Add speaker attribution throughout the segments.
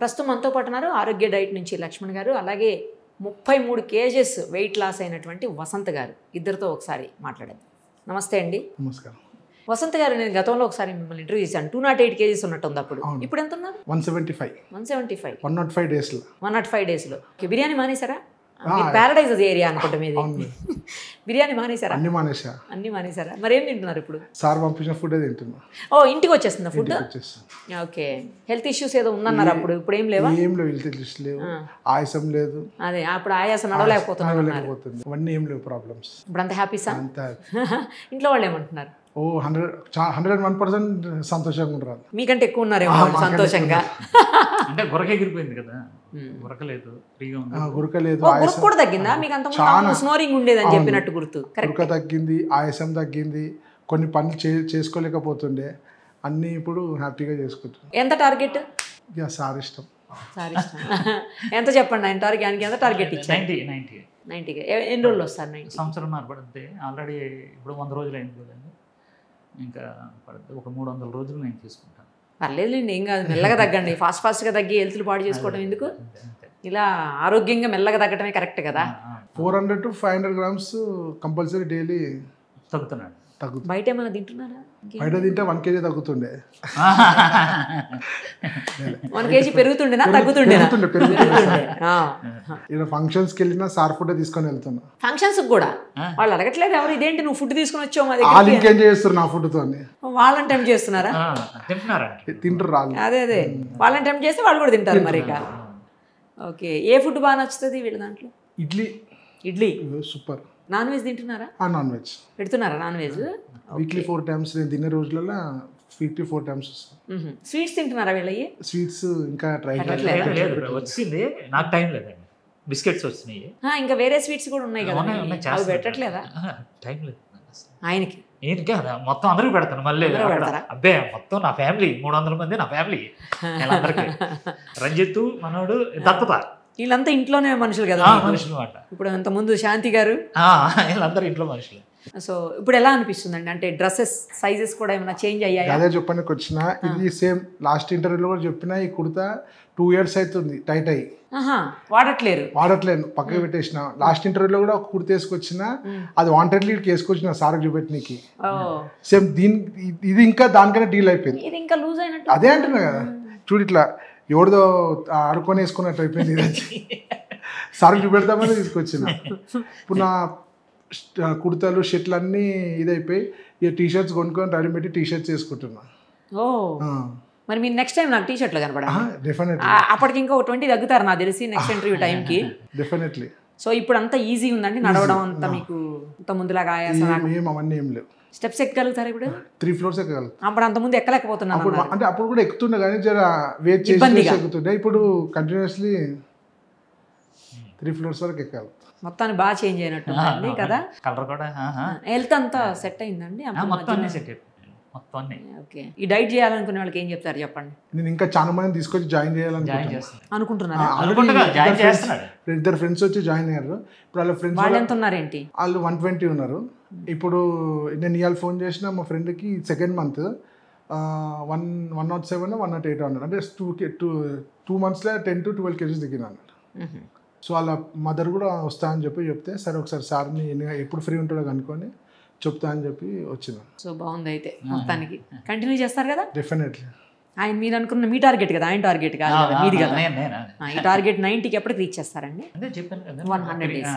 Speaker 1: ప్రస్తుతం మనతో పాటు ఉన్నారు ఆరోగ్య డైట్ నుంచి లక్ష్మణ్ గారు, అలాగే 33 కేజెస్ వెయిట్ లాస్ అయినటువంటి వసంత్ గారు. ఇద్దరితో ఒకసారి మాట్లాడేద్దాం. నమస్తే అండి.
Speaker 2: నమస్కారం.
Speaker 1: వసంత్ గారు, నేను గతంలో ఒకసారి మిమ్మల్ని ఇంటర్వ్యూ చేశాను. 208 కేజీస్ ఉన్నట్టుంది అప్పుడు. ఇప్పుడు ఎంత ఉన్నారు?
Speaker 2: 175.
Speaker 1: 175
Speaker 2: డేస్లో
Speaker 1: 105 డేస్లో. బిర్యానీ మానేశారా? ప్యారడైజ్ ఏరియా అనుకుంటా మీది. బిర్యానీ మానేశారా?
Speaker 2: అన్ని
Speaker 1: మానేశారా? మరి ఏం తింటున్నారు ఇప్పుడు?
Speaker 2: సార్ పంపించిన ఫుడ్ తింటున్నా.
Speaker 1: ఓ, ఇంటికి వచ్చేస్తుందా ఫుడ్? ఓకే. హెల్త్ ఇష్యూస్ ఏదో ఉందన్నారు అప్పుడు, ఇప్పుడు ఏం లేవా?
Speaker 2: ఏం లేవు, హెల్త్ ఇష్యూస్ లేవు, ఆయాసం లేదు.
Speaker 1: అదే, అప్పుడు ఆయాసం నడవలేకపోతున్నారు.
Speaker 2: అవన్నీ ఏం లేవు ప్రాబ్లమ్స్.
Speaker 1: ఇప్పుడు అంత హ్యాపీ సార్? ఇంట్లో వాళ్ళు ఏమంటున్నారు?
Speaker 2: ఓ 101% సంతోషంగా ఉన్నారు.
Speaker 1: మీకంటే ఎక్కువ ఉన్నారేమో సంతోషంగా.
Speaker 3: అంటే గురక ఎగిరిపోయింది కదా, గురకలేదు, ఫ్రీగా ఉంది.
Speaker 2: గురకలేదు,
Speaker 1: గురక కూడా తగ్గిందా మీకు? అంత స్నోరింగ్ ఉండేదని చెప్పినట్టు గుర్తు.
Speaker 2: గురక తగ్గింది, ఆయాసం తగ్గింది, కొన్ని పనులు చేసుకోలేకపోతుండే, అన్ని ఇప్పుడు హ్యాపీగా చేసుకుంటాం.
Speaker 1: ఎంత టార్గెట్?
Speaker 2: ఇక సార్ ఇష్టం.
Speaker 1: సార్ ఇష్టం. ఎంత చెప్పండి ఆయన టార్గెట్? ఆయనకి ఎంత టార్గెట్ ఇచ్చారు? 90. ఎన్ని రోజులు వస్తారు? 90.
Speaker 3: సంవత్సరం పడుతుంది. ఆల్రెడీ ఇప్పుడు 100 రోజులు అయింది కదండి, ఇంకా పడుతుంది. ఒక 300 రోజులు నేను తీసుకుంటాను.
Speaker 1: పర్లేదులేండి, ఏం కాదు. మెల్లగా తగ్గండి. ఫాస్ట్గా తగ్గి హెల్త్లు పాడు చేసుకోవడం ఎందుకు? ఇలా ఆరోగ్యంగా మెల్లగా తగ్గటమే కరెక్ట్ కదా.
Speaker 2: 400 to 500 grams కంపల్సరీ డైలీ
Speaker 3: తగ్గుతున్నాడు.
Speaker 1: బయట ఏమైనా తింటున్నారా?
Speaker 2: బయట తింటే 1 kg తగ్గుతుండే.
Speaker 1: 1 kg పెరుగుతుండేనా తగ్గుతుండే?
Speaker 2: ఇలా ఫంక్షన్స్కి వెళ్ళినా సార్ ఫుడ్ తీసుకొని వెళ్తున్నా.
Speaker 1: ఫంక్షన్స్ కూడా వాళ్ళు అడగట్లేదు ఎవరు, ఇదేంటి నువ్వు ఫుడ్ తీసుకుని వచ్చావు మా
Speaker 2: వాళ్ళు ఇంకేం చేస్తారు నా ఫుడ్ తో?
Speaker 1: వాళ్ళని టెంప్ట్ చేస్తున్నారా?
Speaker 2: తింటారు వాళ్ళు.
Speaker 1: అదే వాళ్ళని టెంప్ట్ చేస్తే వాళ్ళు కూడా తింటారు మరి. ఇక ఓకే. ఏ ఫుడ్ బాగా నచ్చుతుంది వీళ్ళ దాంట్లో? ఇడ్లీ
Speaker 2: సూపర్.
Speaker 1: నాన్ వెజ్ తింటున్నారా?
Speaker 2: నాన్ వెజ్
Speaker 1: పెడుతున్నారా? Non veg
Speaker 2: weekly 4 times. నేను తినే రోజులలో వీక్లీ 4 times వస్తాను.
Speaker 1: స్వీట్స్ తింటున్నారా వీళ్ళకి?
Speaker 2: స్వీట్స్ ఇంకా ట్రై
Speaker 3: వచ్చింది, నాకు టైం లేదండి. బిస్కెట్స్ వచ్చినాయి,
Speaker 1: ఇంకా వేరే స్వీట్స్ కూడా ఉన్నాయి కదా, అవి పెట్టట్లేదా?
Speaker 3: టైం లేదు
Speaker 1: ఆయనకి.
Speaker 3: ఈయనకి మొత్తం అందరికి పెడతాను. మళ్ళీ అబ్బే మొత్తం నా ఫ్యామిలీ 300 మంది నా ఫ్యామిలీ. రంజిత్, మనోడు, దత్తత,
Speaker 1: వీళ్ళంతా ఇంట్లోనే మనుషులు కదా,
Speaker 3: మనుషులు మాట.
Speaker 1: ఇప్పుడు అంత ముందు శాంతి గారు,
Speaker 3: వీళ్ళందరూ ఇంట్లో మనుషులు.
Speaker 1: సో ఇప్పుడు ఎలా అనిపిస్తుందండి? అంటే డ్రెస్సెస్ సైజెస్ కూడా ఏమైనా చేంజ్ అయ్యాయి?
Speaker 2: అదే చెప్పడానికి వచ్చిన. ఇది సేమ్ లాస్ట్ ఇంటర్వ్యూలో కూడా చెప్పిన. ఈ కుర్తా 2 years అవుతుంది టైట్ అయ్యి. వాడట్లేను, పక్కకి పెట్టేసిన. లాస్ట్ ఇంటర్వ్యూలో కూడా ఒక కుర్తా వేసుకొచ్చిన, అది వాంటెడ్లీ వేసుకొచ్చిన సార్ చూపెట్టినకి. సేమ్ ఇది ఇంకా దానికన్నా డీల్ అయిపోయింది.
Speaker 1: ఇది ఇంకా లూజ్ అయినట్టు.
Speaker 2: అదే అంటున్నా కదా, చూడు ఇట్లా ఎవరిదో ఆడుకొని వేసుకున్నట్టు అయిపోయింది. సార్ చూపెడతామని తీసుకొచ్చిన. ఇప్పుడు నా కుర్తాలు షర్ట్లు అన్నీ ఇదైపోయి ఇక టీషర్ట్స్ కొనుక్కొని రెడీ పెట్టి టీషర్ట్స్ వేసుకుంటున్నా.
Speaker 1: మరి మీరు నెక్స్ట్ టైం నాకు టీషర్ట్లు కనపడాలి.
Speaker 2: డెఫినెట్లీ.
Speaker 1: అప్పటికి ఇంకా 20 తగ్గుతారు నాకు తెలిసి నెక్స్ట్ ఇంటర్వ్యూ టైంకి.
Speaker 2: డెఫినెట్లీ.
Speaker 1: సో ఇప్పుడు అంతా ఈజీ ఉందండి నడవడం అంతా మీకు? అంత ముందులాగా
Speaker 2: అవన్నీ ఏం లేవు.
Speaker 1: స్టెప్స్ ఎక్కగలుగుతారు ఇప్పుడు?
Speaker 2: 3 floors ఎక్కగలుగుతాం.
Speaker 1: అప్పుడు అంత ముందు ఎక్కలేకపోతున్నాను.
Speaker 2: అంటే అప్పుడు కూడా ఎక్కుతుండే కానీ జర వెయిట్ చేసి ఎక్కుతుండే. ఇప్పుడు కంటిన్యూస్లీ 3 floors వరకు ఎక్కాలి.
Speaker 1: మొత్తాన్ని బాగా చేంజ్ అయినట్టు కదా.
Speaker 3: కలర్ కూడా,
Speaker 1: హెల్త్ అంతా సెట్ అయిందండి? ఓకే. ఈ డైట్ చేయాలనుకునే వాళ్ళకి ఏం చెప్తారు చెప్పండి?
Speaker 2: నేను ఇంకా చాలా మంది తీసుకొచ్చి జాయిన్ చేయాలనుకుంటున్నాను. 2 ఫ్రెండ్స్ వచ్చి జాయిన్ అయ్యారు. ఇప్పుడు వాళ్ళ ఫ్రెండ్స్
Speaker 1: వాళ్ళు ఎంత ఉన్నారేంటి?
Speaker 2: వాళ్ళు 120 ఉన్నారు. ఇప్పుడు నేను ఇవాళ ఫోన్ చేసిన మా ఫ్రెండ్కి 2nd month 107 108 అన్నాడు. అంటే 2 monthsలో 10 to 12 kgs దిగిన అన్నాడు. సో వాళ్ళ మదర్ కూడా వస్తా అని చెప్తే, సరే ఒకసారి సార్ని ఎప్పుడు ఫ్రీ ఉంటాడో కనుక్కొని చెప్తా అని చెప్పి వచ్చినాను.
Speaker 1: సో బాగుంది. అయితే మొత్తానికి కంటిన్యూ చేస్తారు కదా?
Speaker 2: డెఫినెట్లీ.
Speaker 1: ఆయన మీరు అనుకున్న మీ టార్గెట్ కదా, ఆయన టార్గెట్ కాదు కదా, మీది కదా. ఈ టార్గెట్ 90కి ఎప్పటికి రీచ్ చేస్తారండి? 100 days,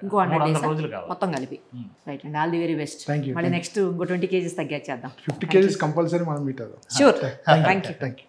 Speaker 1: ఇంకో 100 days మొత్తం కలిపి. రైట్ అండి, ఆల్ ది వెరీ బెస్ట్. మళ్ళీ నెక్స్ట్ ఇంకో 20 kgs తగ్గాక చేద్దాం.
Speaker 2: 50 kgs కంపల్సరీ మనం మీట్ అవుదాం.
Speaker 1: షూర్. Thank you.